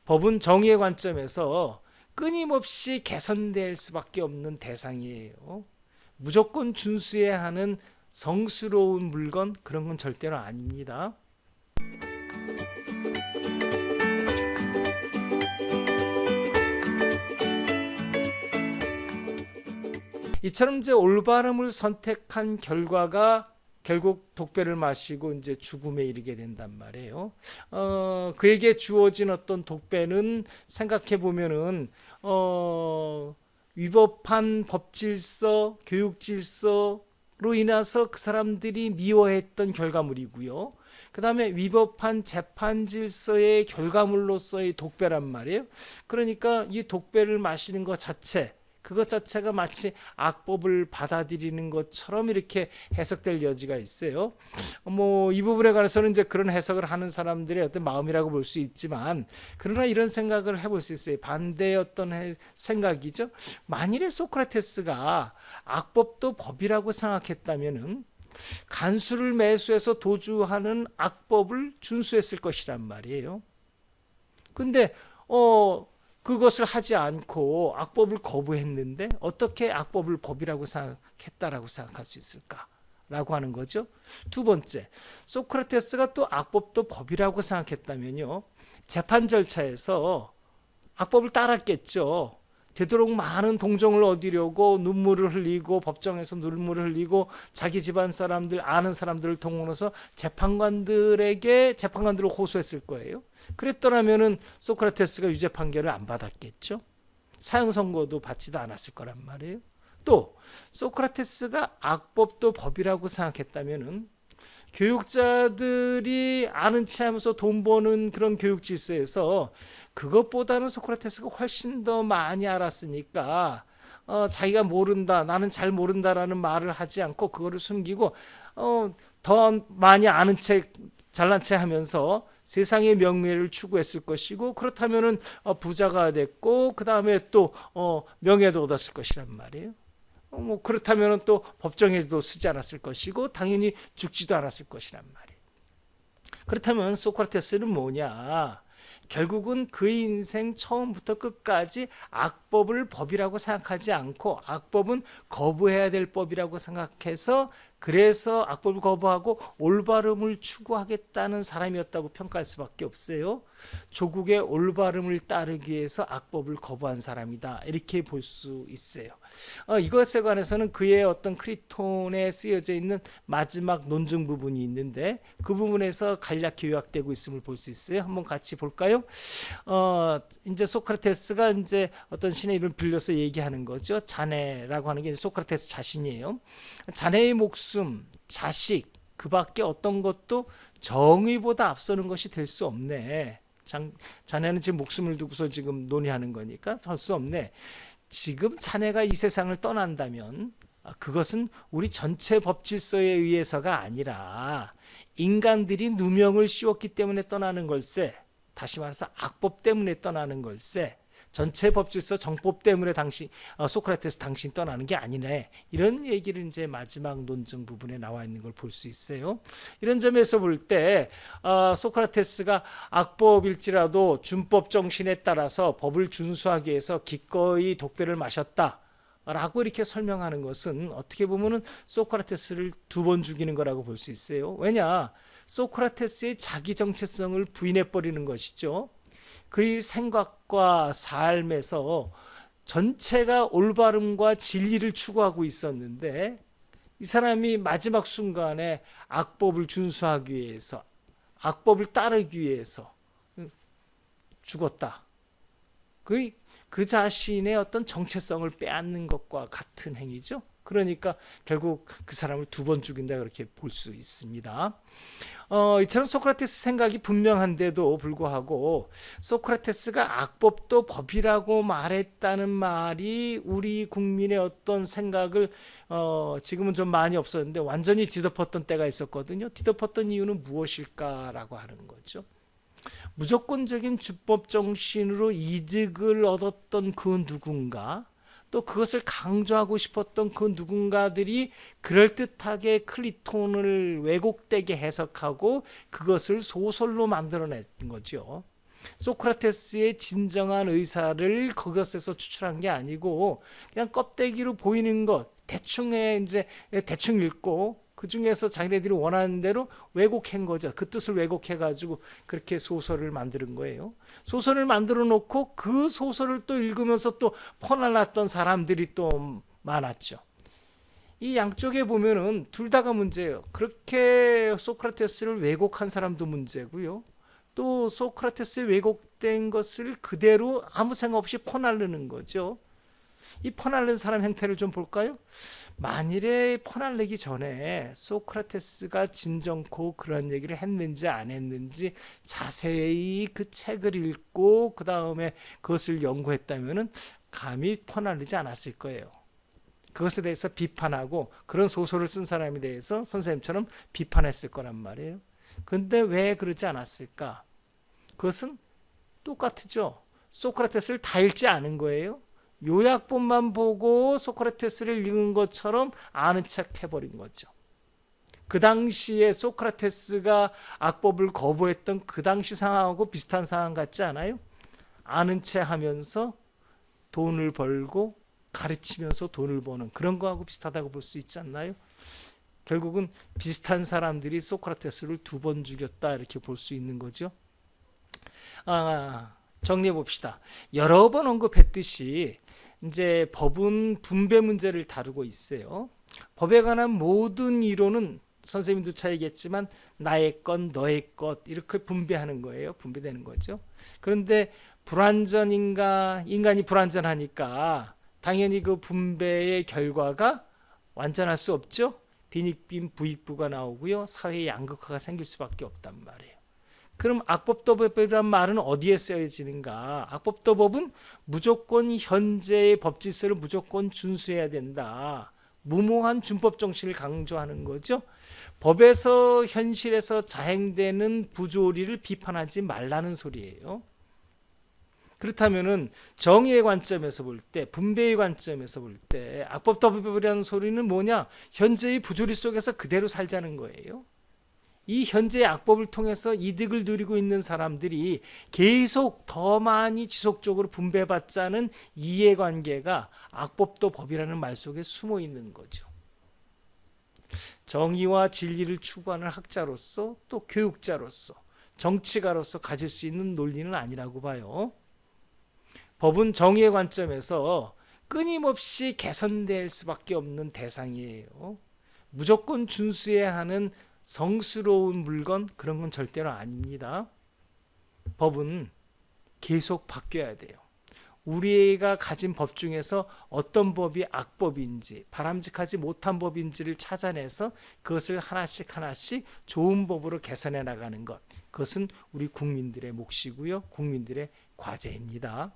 법은 정의의 관점에서 끊임없이 개선될 수밖에 없는 대상이에요. 무조건 준수해야 하는 성스러운 물건, 그런 건 절대로 아닙니다. 이처럼 이제 올바름을 선택한 결과가 결국 독배를 마시고 이제 죽음에 이르게 된단 말이에요. 그에게 주어진 어떤 독배는 생각해 보면은 위법한 법질서, 교육질서로 인해서 그 사람들이 미워했던 결과물이고요. 그 다음에 위법한 재판질서의 결과물로서의 독배란 말이에요. 그러니까 이 독배를 마시는 것 자체, 그것 자체가 마치 악법을 받아들이는 것처럼 이렇게 해석될 여지가 있어요. 이 부분에 관해서는 이제 그런 해석을 하는 사람들의 어떤 마음이라고 볼 수 있지만, 그러나 이런 생각을 해볼 수 있어요. 반대의 어떤 생각이죠. 만일에 소크라테스가 악법도 법이라고 생각했다면은 간수를 매수해서 도주하는 악법을 준수했을 것이란 말이에요. 근데 그것을 하지 않고 악법을 거부했는데 어떻게 악법을 법이라고 생각했다라고 생각할 수 있을까라고 하는 거죠. 두 번째, 소크라테스가 또 악법도 법이라고 생각했다면요, 재판 절차에서 악법을 따랐겠죠. 되도록 많은 동정을 얻으려고 눈물을 흘리고, 법정에서 눈물을 흘리고, 자기 집안 사람들, 아는 사람들을 동원해서 재판관들을 호소했을 거예요. 그랬더라면은 소크라테스가 유죄 판결을 안 받았겠죠. 사형 선고도 받지도 않았을 거란 말이에요. 또 소크라테스가 악법도 법이라고 생각했다면은 교육자들이 아는 체 하면서 돈 버는 그런 교육 질서에서 그것보다는 소크라테스가 훨씬 더 많이 알았으니까 자기가 모른다, 나는 잘 모른다라는 말을 하지 않고 그거를 숨기고 더 많이 아는 체, 잘난 체 하면서 세상의 명예를 추구했을 것이고, 그렇다면은 부자가 됐고, 그 다음에 또 명예도 얻었을 것이란 말이에요. 그렇다면 또 법정에도 쓰지 않았을 것이고, 당연히 죽지도 않았을 것이란 말이에요. 그렇다면 소크라테스는 뭐냐? 결국은 그 인생 처음부터 끝까지 악법을 법이라고 생각하지 않고 악법은 거부해야 될 법이라고 생각해서, 그래서 악법을 거부하고 올바름을 추구하겠다는 사람이었다고 평가할 수밖에 없어요. 조국의 올바름을 따르기 위해서 악법을 거부한 사람이다, 이렇게 볼 수 있어요. 이것에 관해서는 그의 어떤 크리톤에 쓰여져 있는 마지막 논증 부분이 있는데, 그 부분에서 간략히 요약되고 있음을 볼 수 있어요. 한번 같이 볼까요? 이제 소크라테스가 이제 어떤 신의 이름을 빌려서 얘기하는 거죠. 자네라고 하는 게 소크라테스 자신이에요. 자네의 목숨, 자식, 그 밖에 어떤 것도 정의보다 앞서는 것이 될 수 없네. 자네는 지금 목숨을 두고서 지금 논의하는 거니까 할 수 없네. 지금 자네가 이 세상을 떠난다면 그것은 우리 전체 법 질서에 의해서가 아니라 인간들이 누명을 씌웠기 때문에 떠나는 걸세. 다시 말해서 악법 때문에 떠나는 걸세. 전체 법질서 정법 때문에 소크라테스 당신 떠나는 게 아니네. 이런 얘기를 이제 마지막 논증 부분에 나와 있는 걸 볼 수 있어요. 이런 점에서 볼 때 소크라테스가 악법일지라도 준법 정신에 따라서 법을 준수하기 위해서 기꺼이 독배를 마셨다 라고 이렇게 설명하는 것은 어떻게 보면은 소크라테스를 두 번 죽이는 거라고 볼 수 있어요. 왜냐? 소크라테스의 자기 정체성을 부인해 버리는 것이죠. 그의 생각과 삶에서 전체가 올바름과 진리를 추구하고 있었는데, 이 사람이 마지막 순간에 악법을 준수하기 위해서, 악법을 따르기 위해서 죽었다. 그 자신의 어떤 정체성을 빼앗는 것과 같은 행위죠. 그러니까 결국 그 사람을 두 번 죽인다, 그렇게 볼 수 있습니다. 이처럼 소크라테스 생각이 분명한데도 불구하고 소크라테스가 악법도 법이라고 말했다는 말이 우리 국민의 어떤 생각을 지금은 좀 많이 없었는데 완전히 뒤덮었던 때가 있었거든요. 뒤덮었던 이유는 무엇일까라고 하는 거죠. 무조건적인 주법 정신으로 이득을 얻었던 그 누군가, 또 그것을 강조하고 싶었던 그 누군가들이 그럴듯하게 클리톤을 왜곡되게 해석하고 그것을 소설로 만들어낸 거죠. 소크라테스의 진정한 의사를 그것에서 추출한 게 아니고 그냥 껍데기로 보이는 것 대충 읽고 그 중에서 자기네들이 원하는 대로 왜곡한 거죠. 그 뜻을 왜곡해 가지고 그렇게 소설을 만드는 거예요. 소설을 만들어 놓고 그 소설을 또 읽으면서 또 퍼날랐던 사람들이 또 많았죠. 이 양쪽에 보면은 둘 다가 문제예요. 그렇게 소크라테스를 왜곡한 사람도 문제고요. 또 소크라테스의 왜곡된 것을 그대로 아무 생각 없이 퍼날르는 거죠. 이 퍼날른 사람 행태를 좀 볼까요? 만일에 퍼날르기 전에 소크라테스가 진정코 그런 얘기를 했는지 안 했는지 자세히 그 책을 읽고 그 다음에 그것을 연구했다면은 감히 퍼날르지 않았을 거예요. 그것에 대해서 비판하고 그런 소설을 쓴 사람에 대해서 선생님처럼 비판했을 거란 말이에요. 근데 왜 그러지 않았을까? 그것은 똑같죠. 소크라테스를 다 읽지 않은 거예요. 요약본만 보고 소크라테스를 읽은 것처럼 아는 척 해버린 거죠. 그 당시에 소크라테스가 악법을 거부했던 그 당시 상황하고 비슷한 상황 같지 않아요? 아는 체 하면서 돈을 벌고 가르치면서 돈을 버는 그런 거하고 비슷하다고 볼 수 있지 않나요? 결국은 비슷한 사람들이 소크라테스를 2번 죽였다 이렇게 볼 수 있는 거죠. 정리해 봅시다. 여러 번 언급했듯이 이제 법은 분배 문제를 다루고 있어요. 법에 관한 모든 이론은 선생님도 잘 얘기했지만 나의 것, 너의 것 이렇게 분배하는 거예요. 분배되는 거죠. 그런데 인간이 불완전하니까 당연히 그 분배의 결과가 완전할 수 없죠. 빈익빈 부익부가 나오고요. 사회의 양극화가 생길 수밖에 없단 말이에요. 그럼 악법도법이란 말은 어디에 쓰여지는가? 악법도법은 무조건 현재의 법질서를 무조건 준수해야 된다. 무모한 준법 정신을 강조하는 거죠. 법에서 현실에서 자행되는 부조리를 비판하지 말라는 소리예요. 그렇다면은 정의의 관점에서 볼 때, 분배의 관점에서 볼 때 악법도법이라는 소리는 뭐냐? 현재의 부조리 속에서 그대로 살자는 거예요. 이 현재의 악법을 통해서 이득을 누리고 있는 사람들이 계속 더 많이 지속적으로 분배받자는 이해관계가 악법도 법이라는 말 속에 숨어 있는 거죠. 정의와 진리를 추구하는 학자로서 또 교육자로서 정치가로서 가질 수 있는 논리는 아니라고 봐요. 법은 정의의 관점에서 끊임없이 개선될 수밖에 없는 대상이에요. 무조건 준수해야 하는 성스러운 물건 그런 건 절대로 아닙니다. 법은 계속 바뀌어야 돼요. 우리가 가진 법 중에서 어떤 법이 악법인지 바람직하지 못한 법인지를 찾아내서 그것을 하나씩 좋은 법으로 개선해 나가는 것, 그것은 우리 국민들의 몫이고요. 국민들의 과제입니다.